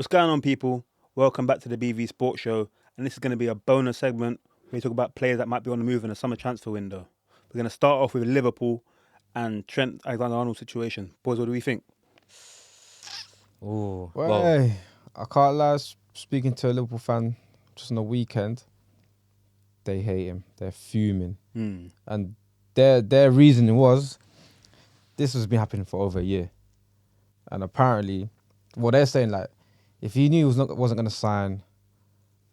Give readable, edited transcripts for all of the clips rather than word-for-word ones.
going on, people? Welcome back to the BV Sports Show, and this is going to be a bonus segment where we talk about players that might be on the move in the summer transfer window. We're going to start off with Liverpool and Trent Alexander-Arnold situation. Boys, what do we think? Oh, Well, I can't lie. Speaking to a Liverpool fan just on the weekend, they hate him. They're fuming, and their reasoning was this has been happening for over a year, and apparently, well, they're saying like if he knew he wasn't going to sign,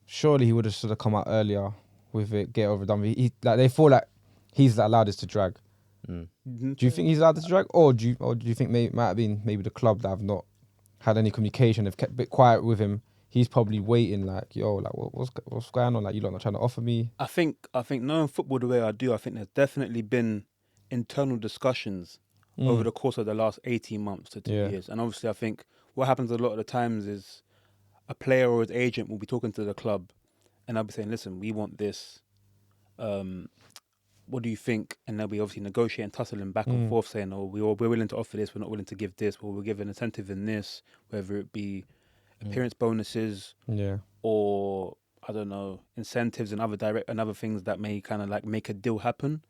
surely he would have should have come out earlier with it, get over done. They feel like he's allowed this to drag. Mm-hmm. Do you think he's allowed this to drag, or do you think might have been maybe the club that have not had any communication? They've kept a bit quiet with him. He's probably waiting, like, yo, like what's going on? Like, you lot not trying to offer me. I think knowing football the way I do, I think there's definitely been internal discussions over the course of the last 18 months to 2 years. And obviously, I think what happens a lot of the times is a player or his agent will be talking to the club, and they'll be saying, "Listen, we want this. What do you think?" And they'll be obviously negotiating, tussling back and forth, saying, "Oh, we're willing to offer this. We're not willing to give this. Or we'll give an incentive in this, whether it be appearance bonuses, or I don't know, incentives and other things that may kind of like make a deal happen."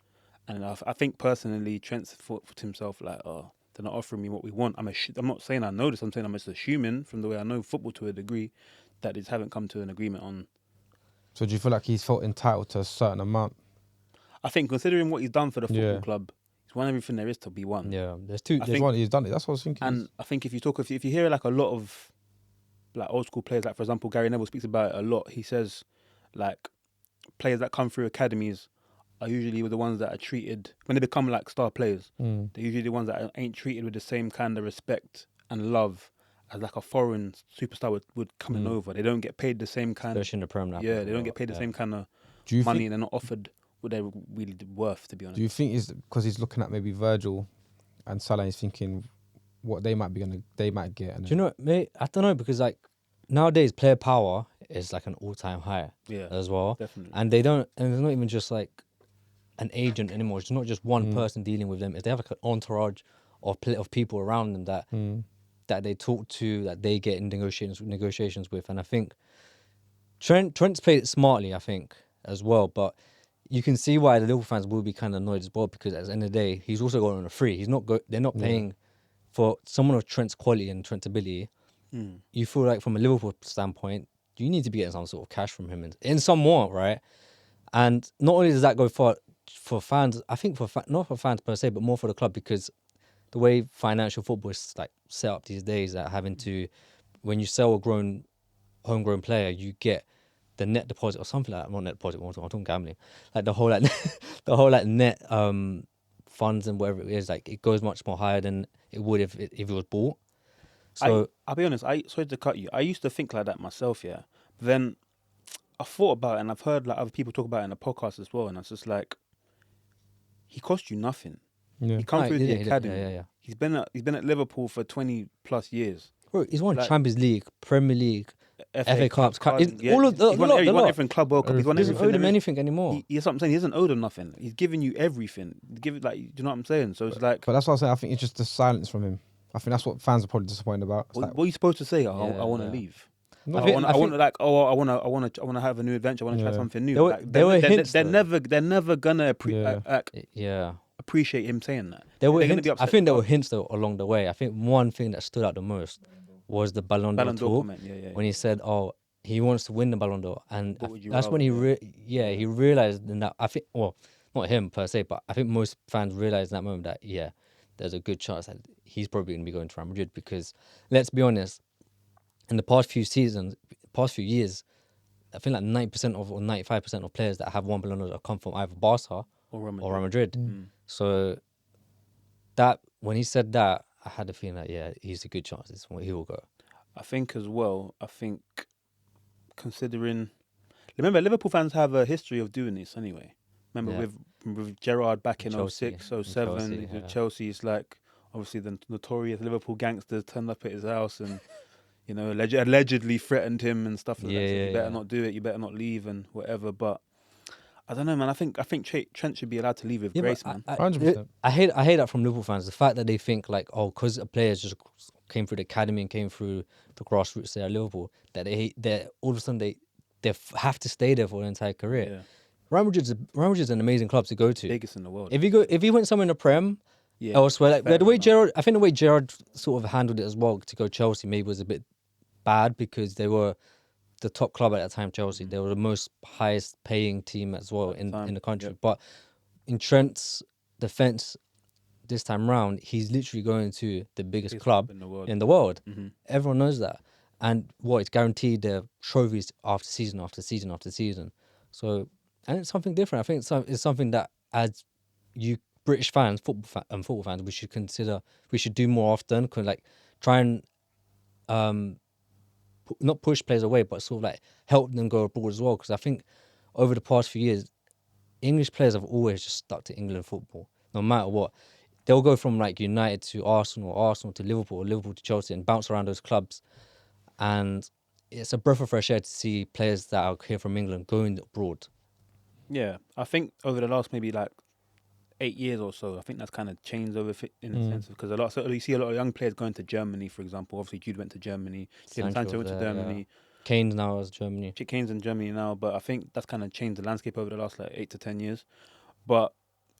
And I think personally, Trent's thought to himself like, "Oh, they're not offering me what we want." I'm not saying I know this. I'm saying I'm just assuming from the way I know football to a degree that they haven't come to an agreement on. So do you feel like he's felt entitled to a certain amount? I think considering what he's done for the football club, he's won everything there is to be won. Yeah, There's one he's done it. That's what I was thinking. And I think if you hear like a lot of like old school players, like for example Gary Neville speaks about it a lot. He says like players that come through academies are usually the ones that are treated when they become like star players. They're usually the ones that ain't treated with the same kind of respect and love as like a foreign superstar would coming over. They don't get paid the same kind. Especially in the Prem now. Yeah, they don't get paid the same kind of money. And they're not offered what they're really worth, to be honest. Do you think it's because he's looking at maybe Virgil and Salah, he's thinking what they might get? And Do you know, mate? I don't know, because like nowadays player power is like an all-time high as well. Definitely. And it's not even just like an agent anymore. It's not just one person dealing with them. If they have like an entourage of people around them that they talk to, that they get in negotiations with. And I think Trent's played it smartly, I think, as well. But you can see why the Liverpool fans will be kind of annoyed as well, because at the end of the day, he's also going on a free. They're not paying for someone of Trent's quality and Trent's ability. You feel like from a Liverpool standpoint, you need to be getting some sort of cash from him in some more, right? And not only does that go for fans, I think not for fans per se, but more for the club, because the way financial football is like set up these days, that having to, when you sell a homegrown player, you get the net deposit or something like that. Not net deposit, I'm talking gambling. Like the whole net funds and whatever it is, like it goes much more higher than it would if it was bought. So I'll be honest, sorry to cut you. I used to think like that myself, yeah. But then I thought about it, and I've heard like other people talk about it in the podcast as well, and it's just like, he cost you nothing. He come through the academy. He's been at Liverpool for 20 plus years. Bro, he's won Champions League, Premier League, FA Cups, all of he won everything, Club World Cup. He won everything. He doesn't owe them anything anymore. That's what I'm saying. He doesn't owe them nothing. He's giving you everything. Do you know what I'm saying? So it's like. But that's what I'm saying. I think it's just the silence from him. I think that's what fans are probably disappointed about. What are you supposed to say? I want to leave. No, I want to have a new adventure. I want to try something new. They're never gonna appreciate him saying that. I think there were hints though along the way. I think one thing that stood out the most was the Ballon d'Or talk, when he said, "Oh, he wants to win the Ballon d'Or," and that's when he realized. And that I think, well, not him per se, but I think most fans realized in that moment that there's a good chance that he's probably going to be going to Real Madrid, because let's be honest, in the past few years, I think like 90% or 95% of players that have won Ballon d'Or have come from either Barca or Real Madrid. So that when he said that, I had a feeling that he's a good chance he will go. I think as well. Considering, remember, Liverpool fans have a history of doing this anyway. Remember with Gerrard back in 06, 07, with Chelsea, it's like obviously the notorious Liverpool gangsters turned up at his house and allegedly threatened him and stuff like that. So you better not do it. You better not leave and whatever. But I don't know, man. I think Trent should be allowed to leave with grace, man. 100%. I hate that from Liverpool fans. The fact that they think like, oh, because a player is just came through the academy and came through the grassroots there at Liverpool, that they all of a sudden they have to stay there for their entire career. Yeah. Real Madrid's an amazing club to go to. Biggest in the world. If he went somewhere in the Prem, elsewhere, like the way Gerrard sort of handled it as well to go Chelsea maybe was a bit bad, because they were the top club at that time. Chelsea, they were the most highest paying team as well in the country. Yep. But in Trent's defense this time round, he's literally going to the biggest club in the world. Mm-hmm. Everyone knows that, and it's guaranteed their trophies after season after season after season. So, and it's something different. I think it's something that, as you British fans, football fans, we should consider. We should do more often. Like try and not push players away, but sort of like help them go abroad as well. Because I think over the past few years, English players have always just stuck to England football, no matter what. They'll go from like United to Arsenal, or Arsenal to Liverpool, or Liverpool to Chelsea, and bounce around those clubs. And it's a breath of fresh air to see players that are here from England going abroad. Yeah, I think over the last maybe like 8 years or so, I think that's kind of changed over in a sense, because you see a lot of young players going to Germany, for example. Obviously, Jude went to Germany, Sancho went to Germany. Yeah. Kane's now is Germany. Kane's in Germany now, but I think that's kind of changed the landscape over the last like 8 to 10 years. But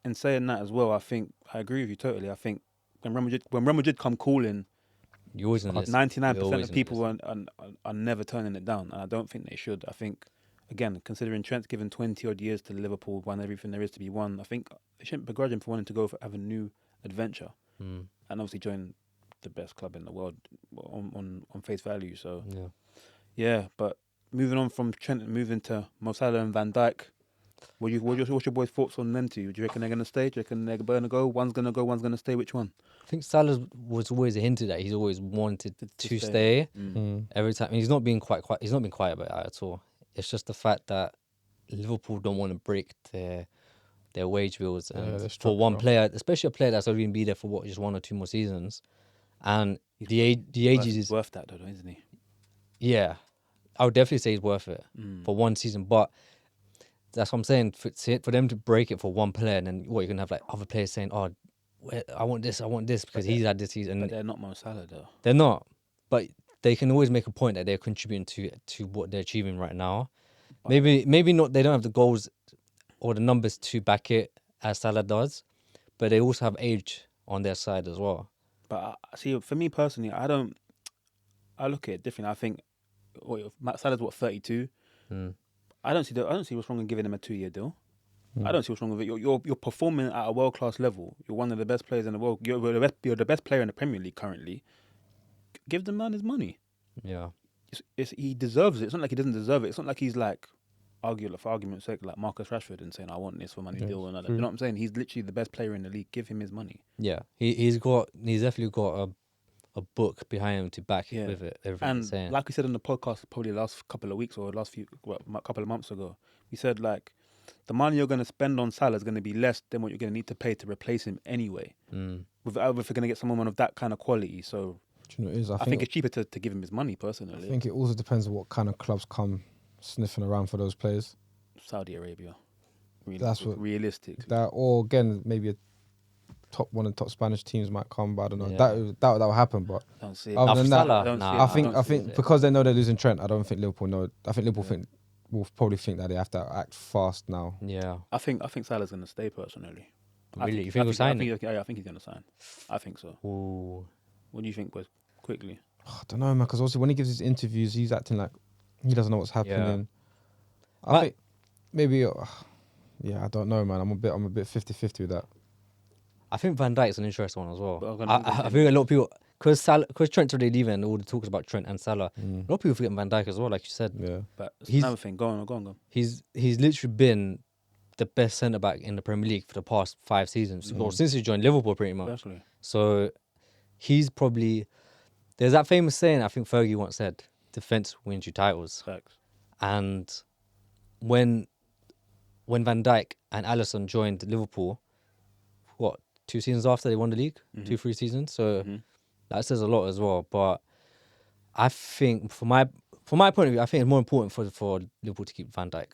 in saying that as well, I think I agree with you totally. I think when Real Madrid come calling, 99% of people are never turning it down, and I don't think they should. I think, again, considering Trent's given 20 odd years to Liverpool, won everything there is to be won, I think they shouldn't begrudge him for wanting to go have a new adventure, and obviously join the best club in the world on face value. So yeah, but moving on from Trent and moving to Mo Salah and Van Dijk, what's your boys' thoughts on them two? Do you reckon they're going to stay? Do you reckon they're going to go? One's going to go, one's going to stay. Which one? I think Salah was always hinted at. He's always wanted to stay. Every time. He's not been quiet about it at all. It's just the fact that Liverpool don't want to break their wage bills, and for one player, especially a player that's only going to be there for just 1 or 2 more seasons, and the age is worth that though, isn't he? Yeah, I would definitely say he's worth it for 1 season, but that's what I'm saying. For them to break it for one player, and then you're gonna have like other players saying, "Oh, I want this because he's had this season." But they're not Mo Salah though. They're not, but they can always make a point that they're contributing to what they're achieving right now. But maybe not. They don't have the goals or the numbers to back it as Salah does, but they also have age on their side as well. But see, for me personally, I look at it differently. I think Salah's 32. I don't see what's wrong with giving him a 2-year deal. I don't see what's wrong with it. You're performing at a world class level. You're one of the best players in the world. You're the best player in the Premier League currently. Give the man his money. Yeah, he deserves it. It's not like he doesn't deserve it. It's not like he's like for argument's sake, like Marcus Rashford and saying I want this for my new deal and all that. You know what I'm saying? He's literally the best player in the league. Give him his money. Yeah, he's definitely got a book behind him to back it with it. Everything and he's saying. Like we said on the podcast, probably the last couple of weeks or couple of months ago, we said like the money you're going to spend on Salah is going to be less than what you're going to need to pay to replace him anyway. If you're going to get someone of that kind of quality, so do you know what it is? I think it's cheaper to give him his money personally. I think it also depends on what kind of clubs come sniffing around for those players. Saudi Arabia, that's what realistic. That, or again, maybe one of the top Spanish teams might come, but I don't know. Yeah. That will happen, but I don't see it. other than that, I think because they know they're losing Trent, I don't think Liverpool know. I think Liverpool will probably think that they have to act fast now. Yeah, I think Salah's going to stay personally. Really, you think he'll sign? I think he's going to sign. I think so. Ooh. What do you think, boys? Quickly. I don't know, man. Because also when he gives his interviews, he's acting like he doesn't know what's happening. I think maybe. I don't know, man. I'm a bit 50-50 with that. I think Van Dijk's an interesting one as well. I think a lot of people, because Trent's already leaving, and all the talks about Trent and Salah, a lot of people forget Van Dijk as well, like you said. Yeah. But he's another thing. Go on. He's literally been the best centre back in the Premier League for the past 5 seasons, or since he joined Liverpool, pretty much. Definitely. So he's probably. There's that famous saying I think Fergie once said: "Defense wins you titles." Facts. And when Van Dijk and Alisson joined Liverpool, 2 seasons after they won the league, 2-3 seasons. So that says a lot as well. But I think, from my point of view, I think it's more important for Liverpool to keep Van Dijk.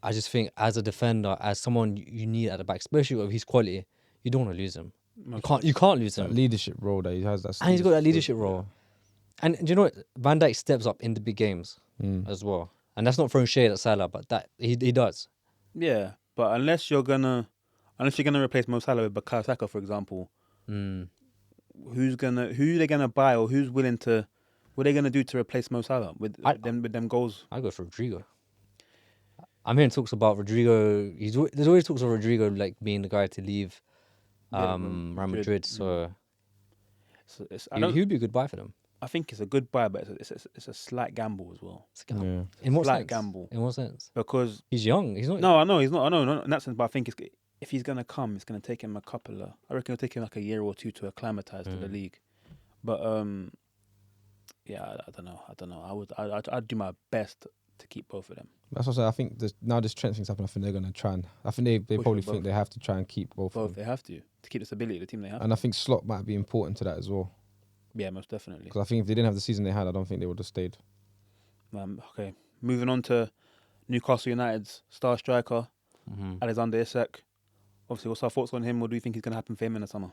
I just think as a defender, as someone you need at the back, especially with his quality, you don't want to lose him. You can't lose That him. leadership role that he has. And he's got that leadership role. And do you know what? Van Dijk steps up in the big games as well. And that's not throwing shade at Salah, but that he does. Yeah, but unless you're gonna replace Mo Salah with Bukayo Saka, for example, who are they gonna buy, or who's willing to? What are they gonna do to replace Mo Salah with them goals? I go for Rodrigo. I'm hearing talks about Rodrigo. There's always talks of Rodrigo like being the guy to leave Real Madrid. So he'd be a good buy for them. I think it's a good buy, but it's a slight gamble as well. It's a gamble. Yeah. In what Slight sense? gamble. In what sense? Because he's young. He's not. No, I know he's not. I know not in that sense, but I think if he's gonna come, it's gonna take him I reckon it'll take him like a year or two to acclimatize to the league. But yeah, I don't know. I'd do my best to keep both of them. That's what I say. I think now this Trent thing's happening. I think they're gonna try and. I think they probably think they have to try and keep both of them. They have to keep the stability of the team. They have. And I think slot might be important to that as well. Yeah, most definitely. Because I think if they didn't have the season they had, I don't think they would have stayed. Okay, moving on to Newcastle United's star striker, Alexander ISAK. Obviously, what's our thoughts on him? What do you think is going to happen for him in the summer?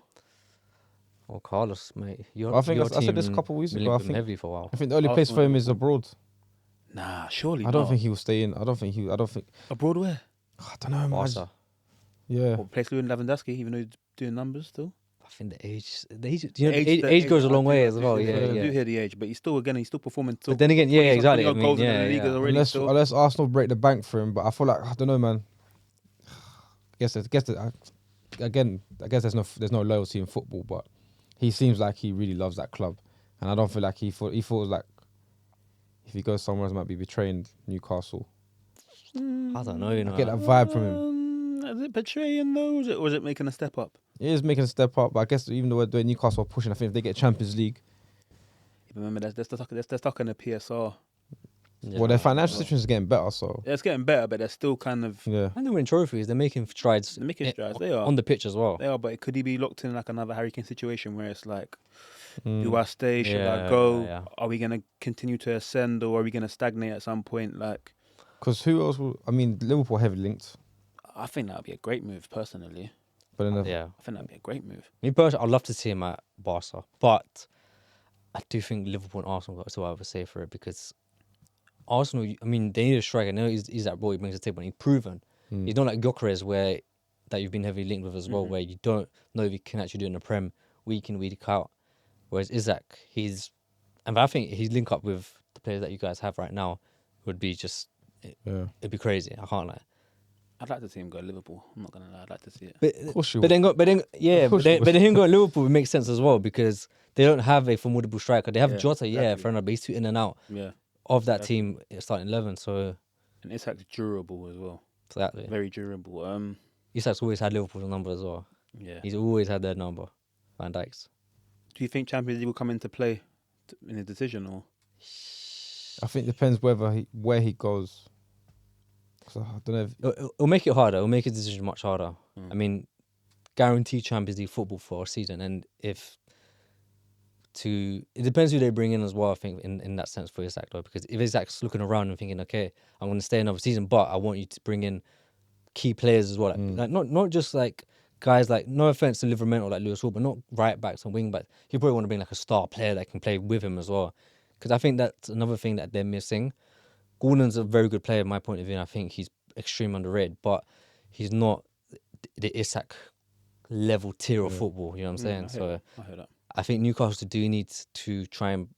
Oh, Carlos, mate. I said this a couple of weeks ago. I think heavy for a while. I think the only place for him is abroad. Nah, surely. I don't think he will stay in. I don't think abroad where? I don't know, man. Barca. Yeah. Or place Lewin Lewandowski, even though he's doing numbers still. I think the age goes a long way as well. Yeah, I do hear the age, but he's still performing. But then again, yeah, exactly. I mean, goals in the league already. Unless Arsenal break the bank for him, but I feel like I don't know, man. I guess there's no loyalty in football, but he seems like he really loves that club, and I don't feel like he feels like if he goes somewhere else, he might be betraying Newcastle. I don't know. You know, I get that vibe from him. Is it betraying though? Or is it making a step up? It is making a step up, but I guess even though Newcastle are pushing, I think if they get Champions League. Remember, they're stuck in the PSR. Yeah. Well, their financial situation is getting better, so. Yeah, it's getting better, but they're still kind of. Yeah. And they're winning trophies. They're making strides. They are. On the pitch as well. They are, but could he be locked in like another Harry Kane situation where it's like, do I stay? Should I go? Yeah. Are we going to continue to ascend, or are we going to stagnate at some point? Like, because who else Liverpool heavily linked. I think that would be a great move, personally. But I think that'd be a great move. Me personally, I'd love to see him at Barca, but I do think Liverpool and Arsenal got to have a say for it, because Arsenal, I mean, they need a striker. I know he's that role he brings to the table, and he's proven. He's not like Gyökeres, that you've been heavily linked with as well, where you don't know if he can actually do it in the Prem week in, week out. Whereas ISAK, I think his link up with the players that you guys have right now would be just, it'd be crazy. I can't lie. I'd like to see him go to Liverpool. I'm not gonna lie. I'd like to see it. But then him going to Liverpool would make sense as well, because they don't have a formidable striker. They have Jota, fair enough, but he's too in and out of that team starting 11. So, and Isak's durable as well. Exactly, very durable. Isak's always had Liverpool's number as well. Yeah, he's always had their number. Van Dijk's. Do you think Champions League will come into play in a decision, or? I think it depends where he goes. I don't know. It'll make it harder. It'll make his decision much harder. I mean, guaranteed Champions League football for a season, and it depends who they bring in as well. I think in that sense for ISAK though, because if ISAK's looking around and thinking, okay, I'm going to stay another season, but I want you to bring in key players as well, like not just like guys like, no offense to Liverpool like Lewis Hall, but not right backs and wing backs. You probably want to bring like a star player that can play with him as well, because I think that's another thing that they're missing. Gordon's a very good player in my point of view, and I think he's extremely underrated, but he's not the ISAK level tier of football, you know what I'm saying? I heard that. I think Newcastle do need to try and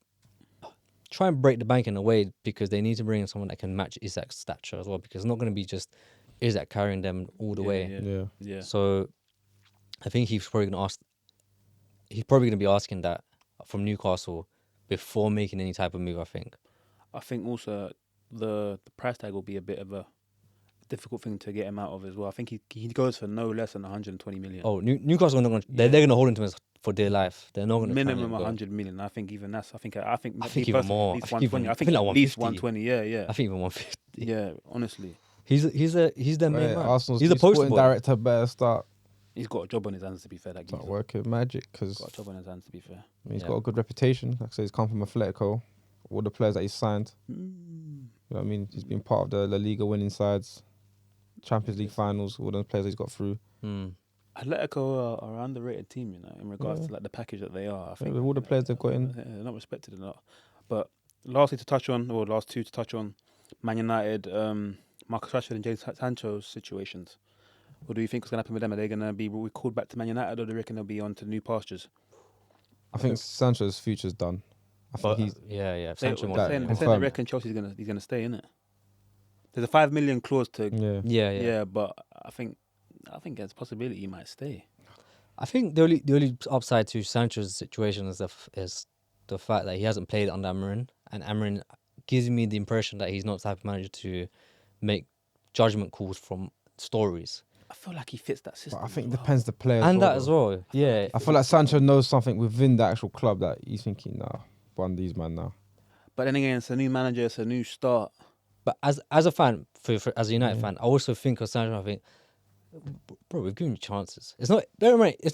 break the bank in a way, because they need to bring in someone that can match ISAK's stature as well, because it's not going to be just ISAK carrying them all the way. Yeah. So I think he's probably going to be asking that from Newcastle before making any type of move, I think. I think also the price tag will be a bit of a difficult thing to get him out of as well. I think he goes for no less than 120 million. Oh, Newcastle are not going to. They're going to hold him to him for dear life. They're not going to minimum 100 million. I think even that's. I think even more. At least 120. I think at least 120. Yeah. I think even 150. Yeah, honestly. He's their main man. Arsenal's He's a poster boy. Director better start. He's got a job on his hands, to be fair. Start working magic, because got a job on his hands, to be fair. He's got a good reputation. Like I say, he's come from Atletico. All the players that he's signed. You know what I mean? He's been part of the La Liga winning sides, Champions League finals, all those players he's got through. Atletico are an underrated team, you know, in regards to like the package that they are. I think with all the players they've got in. they're not respected enough. But last two to touch on, Man United, Marcus Rashford and Jadon Sancho's situations. What do you think is going to happen with them? Are they going to be recalled back to Man United, or do you reckon they'll be on to new pastures? I think Sancho's future's done. I think he's Sancho They reckon Chelsea's he's gonna stay in it. There's a $5 million clause to. Yeah. But I think there's a possibility he might stay. I think the only upside to Sancho's situation is the fact that he hasn't played under Amorim, and Amorim gives me the impression that he's not the type of manager to make judgment calls from stories. I feel like he fits that system. But I think it depends the player. And that as well, yeah. I feel like Sancho knows something within the actual club that he's thinking, nah, one of these man now. But then again, it's a new manager, it's a new start. But as a fan, as a United fan, I also think of Sancho. I think, bro, we've given you chances. It's not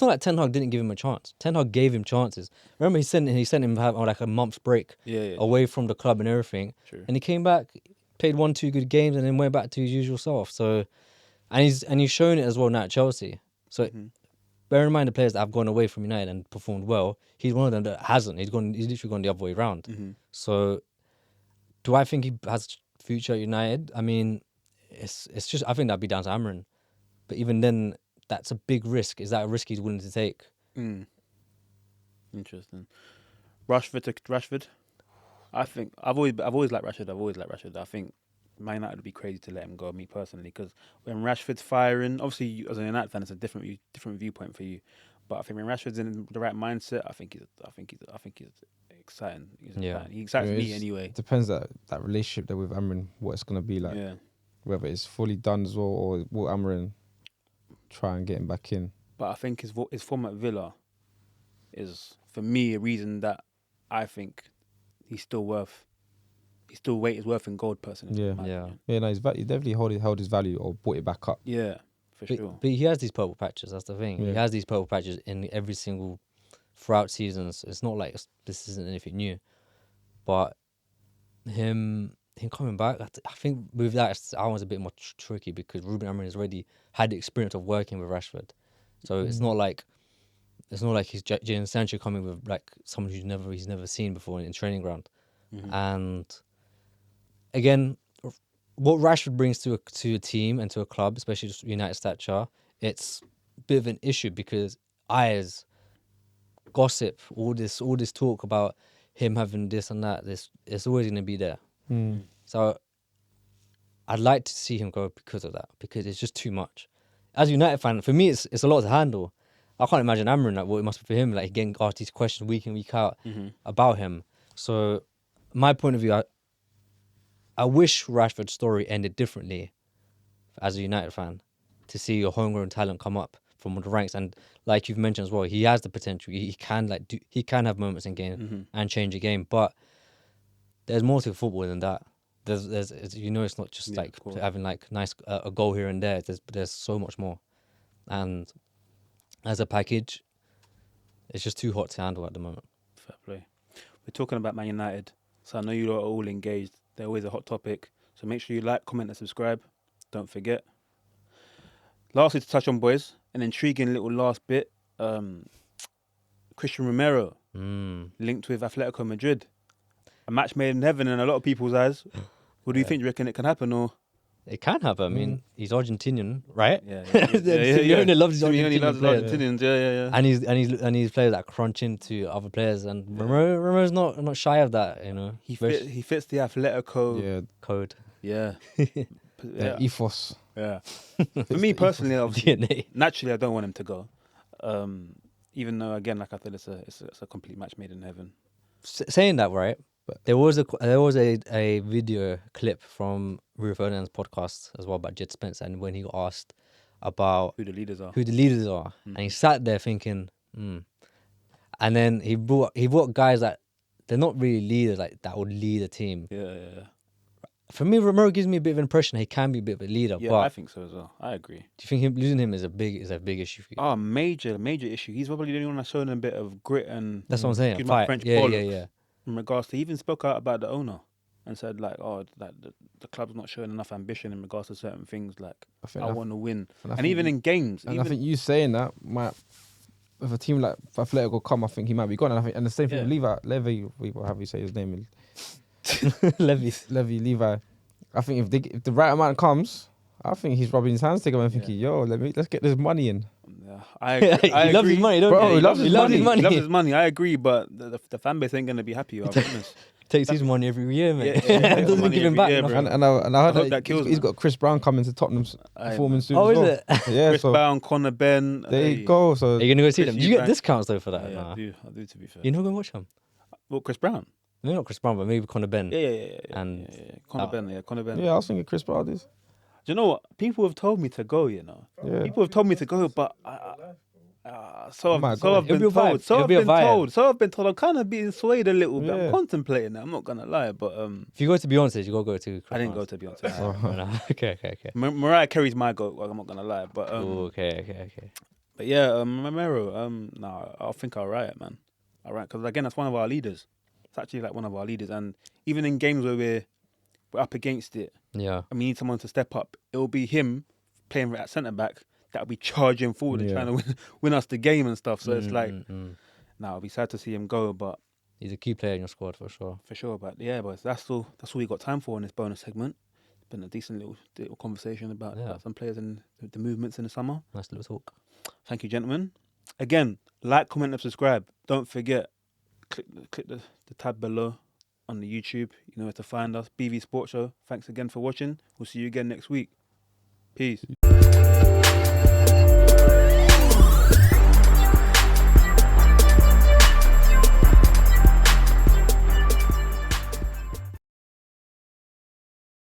like Ten Hag didn't give him a chance. Ten Hag gave him chances. Remember, he sent him have like a month's break away from the club and everything. True. And he came back, played 1-2 good games, and then went back to his usual self. So, and he's shown it as well now at Chelsea. So, bear in mind the players that have gone away from United and performed well. He's one of them that hasn't. He's literally gone the other way around. Mm-hmm. So, do I think he has future at United? I mean, it's just, I think that'd be down to Amorim. But even then, that's a big risk. Is that a risk he's willing to take? Interesting. Rashford. I think I've always liked Rashford. I think Man United would be crazy to let him go. Me personally, because when Rashford's firing, obviously you, as a United fan, it's a different viewpoint for you. But I think when Rashford's in the right mindset, I think he's exciting. He excites me anyway. It depends that relationship there with Amorim, what it's gonna be like. Whether it's fully done as well, or will Amorim try and get him back in. But I think his form at Villa is, for me, a reason that I think he's still worth in gold, personally. No, he's definitely held his value or brought it back up. Yeah, sure. But he has these purple patches. That's the thing. He has these purple patches in every single throughout seasons. It's not like this isn't anything new. But him coming back, I think with that, I was a bit more tricky because Ruben Amorim has already had the experience of working with Rashford, so it's not like he's Jadon Sancho coming with like someone he's never seen before in training ground. And again, what Rashford brings to a team and to a club, especially just United stature, it's a bit of an issue because gossip, all this talk about him having this and that, it's always going to be there. So I'd like to see him go because of that, because it's just too much. As a United fan, for me, it's a lot to handle. I can't imagine Amorim, like what it must be for him, like getting asked these questions week in, week out about him. So my point of view, I wish Rashford's story ended differently as a United fan, to see your homegrown talent come up from the ranks. And like you've mentioned as well, he has the potential. He can have moments in game and change a game, but there's more to football than that. There's it's not just like having like a goal here and there. There's so much more, and as a package, it's just too hot to handle at the moment. Fair play. We're talking about Man United, so I know you lot are all engaged. They're always a hot topic, so make sure you like, comment, and subscribe. Don't forget. Lastly, to touch on, boys, an intriguing little last bit. Christian Romero linked with Atletico Madrid. A match made in heaven in a lot of people's eyes. What do you think? Do you reckon it can happen, or? It can happen. I mean, he's Argentinian, right? Yeah. Simeone loves his Argentinians. Yeah. And he's players that crunch into other players, and Romero's not shy of that. You know, he fits the Atletico code. Yeah. Ethos. Yeah. For me personally, obviously, DNA. Naturally, I don't want him to go. Even though, again, like I said, it's a complete match made in heaven. Saying that, right? But there was a video clip from Rio Ferdinand's podcast as well about Jed Spence, and when he got asked about who the leaders are, and he sat there thinking, and then he brought guys that they're not really leaders, like that would lead a team. Yeah. For me, Romero gives me a bit of an impression he can be a bit of a leader. Yeah, but I think so as well. I agree. Do you think losing him is a big issue for you? Oh, major issue. He's probably the only one that's shown a bit of grit and that's what I'm saying. French yeah. in regards to, he even spoke out about the owner. and said like, oh, like the club's not showing enough ambition in regards to certain things. Like, I I want to win, I and think even in games, I think you saying that might, if a team like Atletico come, I think he might be gone. And the same thing with Levi, how you say his name? Levi. I think if the right amount comes, I think he's rubbing his hands together and thinking, yo, let's get this money in. Yeah, I agree. He loves his money, don't Bro, he? he loves his money. He loves his money. I agree, but the fan base ain't gonna be happy. I promise. Takes his money every year, man. Yeah, Doesn't money give him every back. year, nothing. bro. And I heard I hope that kills he's me. got Chris Brown coming to Tottenham's performance soon. Oh, as is well. it? Yeah, Chris so Brown, Conor Ben. there you go. So Are you gonna go see them? Chris Do you get Eubank. discounts though for that? Yeah, Nah. I do. To be fair. You're not gonna watch them? Well, Chris Brown. No, not Chris Brown, but maybe Conor Ben. Yeah. And Conor Ben. Conor Ben. yeah, I was thinking Chris Brown is. Do you know what? People have told me to go. You know. Yeah. People have told me to go, but so might I've go. been It'll be a told. vibe. So It'll I've be a been vibe. told. So I've been told. I'm kind of being swayed a little bit. Yeah. I'm contemplating it. I'm not gonna lie, but If you go to Beyonce's, you gotta go to Chris I didn't go Brown's. to Beyonce. No. Okay. Mariah Carey's my goat. I'm not gonna lie, but Okay. But yeah, Romero. No, I think I'll riot, man. All right, because again, that's one of our leaders. It's actually like one of our leaders, and even in games where we're up against it, Yeah. and we need someone to step up, it will be him playing at centre back that'll be charging forward and trying to win us the game and stuff. So it's like, nah, it'll be sad to see him go, but He's a key player in your squad for sure. for sure. But yeah, but that's all we got time for in this bonus segment. It's been a decent little conversation about some players and the movements in the summer. Nice little talk. Thank you, gentlemen. Again, like, comment, and subscribe. Don't forget, click the tab below on the YouTube. You know where to find us. BV Sports Show. Thanks again for watching. We'll see you again next week. Peace.